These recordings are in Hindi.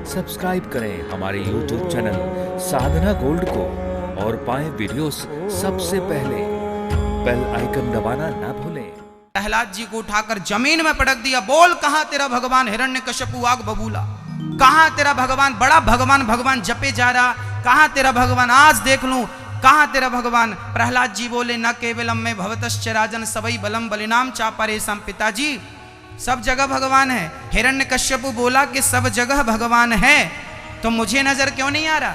सब्सक्राइब करें हमारे YouTube चैनल साधना गोल्ड को और पाएं वीडियोस सबसे पहले। बेल आइकन दबाना ना भूलें। प्रहलाद जी को उठाकर जमीन में पटक दिया। बोल कहां तेरा भगवान हिरण्यकश्यपु आग बबूला, कहां तेरा भगवान? बड़ा भगवान भगवान जपे जा रहा, कहां तेरा भगवान? आज देख लूं कहां तेरा भगवान? प्रहलाद जी बोले न केवलम में भवतश्च राजन सबई बलम बलिनाम चापरे सम। पिताजी सब जगह भगवान है। हिरण्यकश्यपु बोला कि सब जगह भगवान है तो मुझे नजर क्यों नहीं आ रहा,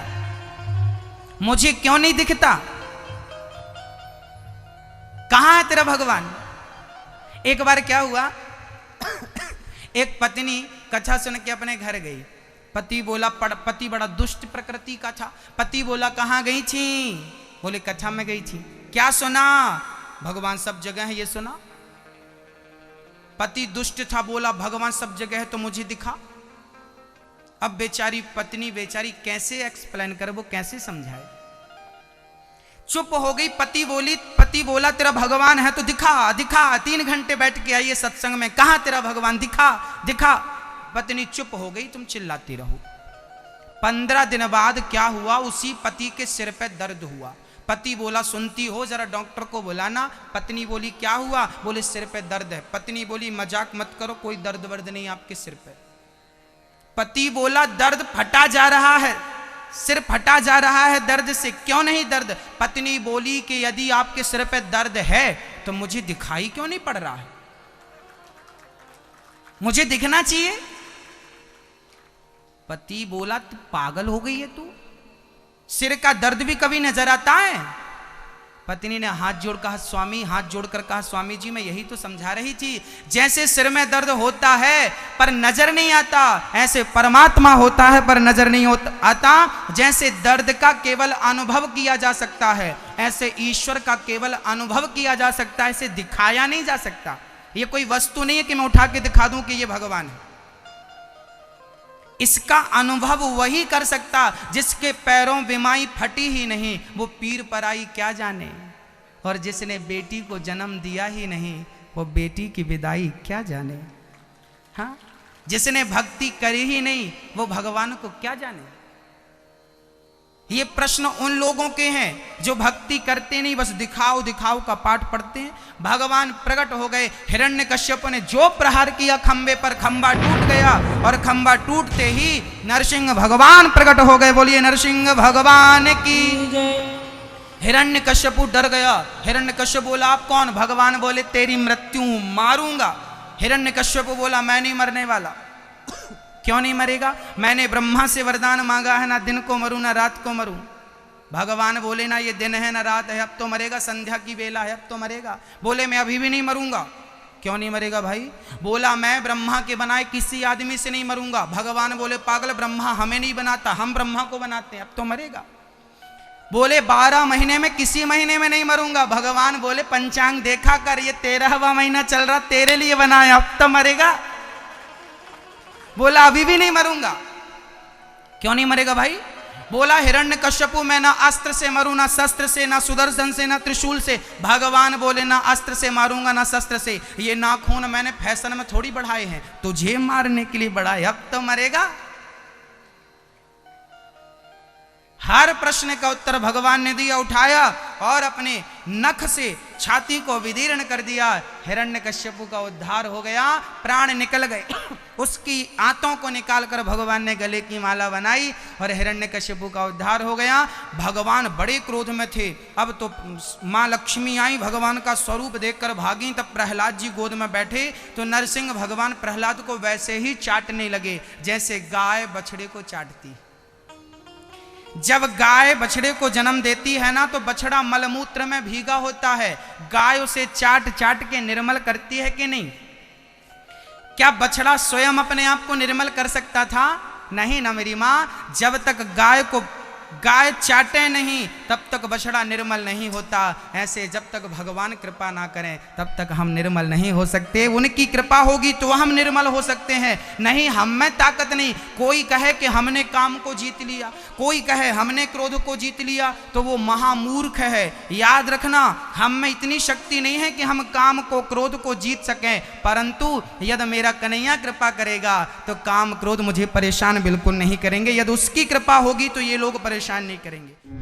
मुझे क्यों नहीं दिखता? कहां है तेरा भगवान? एक बार क्या हुआ, एक पत्नी कथा सुन के अपने घर गई। पति बोला, पति बड़ा दुष्ट प्रकृति का था। पति बोला कहां गई थी? बोले कथा में गई थी। क्या सुना? भगवान सब जगह है ये सुना। पति दुष्ट था, बोला भगवान सब जगह है तो मुझे दिखा। अब बेचारी पत्नी बेचारी कैसे एक्सप्लेन करे, वो कैसे समझाए? चुप हो गई। पति बोला तेरा भगवान है तो दिखा दिखा। 3 घंटे बैठ के आइए सत्संग में, कहां तेरा भगवान? दिखा दिखा। पत्नी चुप हो गई, तुम चिल्लाती रहो। 15 दिन बाद क्या हुआ, उसी पति के सिर पे दर्द हुआ। पति बोला सुनती हो जरा डॉक्टर को बुलाना। पत्नी बोली क्या हुआ? बोले सिर पे दर्द है। पत्नी बोली मजाक मत करो, कोई दर्द वर्द नहीं आपके सिर पे। पति बोला दर्द फटा जा रहा है, सिर फटा जा रहा है दर्द से। क्यों नहीं दर्द? पत्नी बोली कि यदि आपके सिर पे दर्द है तो मुझे दिखाई क्यों नहीं पड़ रहा है? मुझे दिखना चाहिए। पति बोला तू पागल हो गई है, तू सिर का दर्द भी कभी नजर आता है? पत्नी ने हाथ जोड़ कहा स्वामी, हाथ जोड़कर कहा स्वामी जी मैं यही तो समझा रही थी, जैसे सिर में दर्द होता है पर नजर नहीं आता, ऐसे परमात्मा होता है पर नजर नहीं आता। जैसे दर्द का केवल अनुभव किया जा सकता है, ऐसे ईश्वर का केवल अनुभव किया जा सकता है, ऐसे दिखाया नहीं जा सकता। ये कोई वस्तु नहीं है कि मैं उठा के दिखा दूं कि ये भगवान है। इसका अनुभव वही कर सकता जिसके पैरों बिमाई फटी ही नहीं, वो पीर पराई क्या जाने। और जिसने बेटी को जन्म दिया ही नहीं, वो बेटी की विदाई क्या जाने। हाँ, जिसने भक्ति करी ही नहीं, वो भगवान को क्या जाने। ये प्रश्न उन लोगों के हैं जो भक्ति करते नहीं, बस दिखाओ दिखाओ का पाठ पढ़ते हैं। भगवान प्रकट हो गए। हिरण्यकश्यप ने जो प्रहार किया खंबे पर, खंबा टूट गया और खंबा टूटते ही नरसिंह भगवान प्रकट हो गए। बोलिए नरसिंह भगवान की। हिरण्यकश्यप डर गया। हिरण्यकश्यप बोला आप कौन? भगवान बोले तेरी मृत्यु मारूंगा। हिरण्यकश्यप बोला मैं नहीं मरने वाला। क्यों नहीं मरेगा? मैंने ब्रह्मा से वरदान मांगा है ना दिन को मरूं ना रात को मरूं। भगवान बोले ना ये दिन है ना रात है, अब तो मरेगा, संध्या की बेला है अब तो मरेगा। बोले मैं अभी भी नहीं मरूंगा। क्यों नहीं मरेगा भाई? बोला मैं ब्रह्मा के बनाए किसी आदमी से नहीं मरूंगा। भगवान बोले पागल, ब्रह्मा हमें नहीं बनाता, हम ब्रह्मा को बनाते हैं, अब तो मरेगा। बोले 12 महीने में किसी महीने में नहीं मरूंगा। भगवान बोले पंचांग देखा कर, ये 13वां महीना चल रहा, तेरे लिए बनाया, अब तो मरेगा। बोला अभी भी नहीं मरूंगा। क्यों नहीं मरेगा भाई? बोला हिरण्यकश्यपु मैं ना अस्त्र से मरूं, ना शस्त्र से, ना सुदर्शन से, ना त्रिशूल से। भगवान बोले ना अस्त्र से मारूंगा ना शस्त्र से, ये नाखून मैंने फैशन में थोड़ी बढ़ाए हैं, तुझे मारने के लिए बढ़ाए, अब तो मरेगा। हर प्रश्न का उत्तर भगवान ने दिया, उठाया और अपने नख से छाती को विदीर्ण कर दिया। हिरण्यकश्यपु का उद्धार हो गया, प्राण निकल गए। उसकी आंतों को निकालकर भगवान ने गले की माला बनाई और हिरण्यकश्यपु का उद्धार हो गया। भगवान बड़े क्रोध में थे। अब तो माँ लक्ष्मी आई, भगवान का स्वरूप देखकर भागी। तब प्रहलाद जी गोद में बैठे तो नरसिंह भगवान प्रहलाद को वैसे ही चाटने लगे जैसे गाय बछड़े को चाटती। जब गाय बछड़े को जन्म देती है ना तो बछड़ा मलमूत्र में भीगा होता है, गाय उसे चाट चाट के निर्मल करती है कि नहीं? क्या बछड़ा स्वयं अपने आप को निर्मल कर सकता था? नहीं ना मेरी माँ। जब तक गाय को गाय चाटे नहीं तब तक बछड़ा निर्मल नहीं होता। ऐसे जब तक भगवान कृपा ना करें तब तक हम निर्मल नहीं हो सकते। उनकी कृपा होगी तो हम निर्मल हो सकते हैं। नहीं, हम में ताकत नहीं। कोई कहे कि हमने काम को जीत लिया, कोई कहे हमने क्रोध को जीत लिया, तो वो महामूर्ख है। याद रखना, हम में इतनी शक्ति नहीं है कि हम काम को क्रोध को जीत सकें, परंतु यदि मेरा कन्हैया कृपा करेगा तो काम क्रोध मुझे परेशान बिल्कुल नहीं करेंगे। यदि उसकी कृपा होगी तो ये लोग परेशान नहीं करेंगे।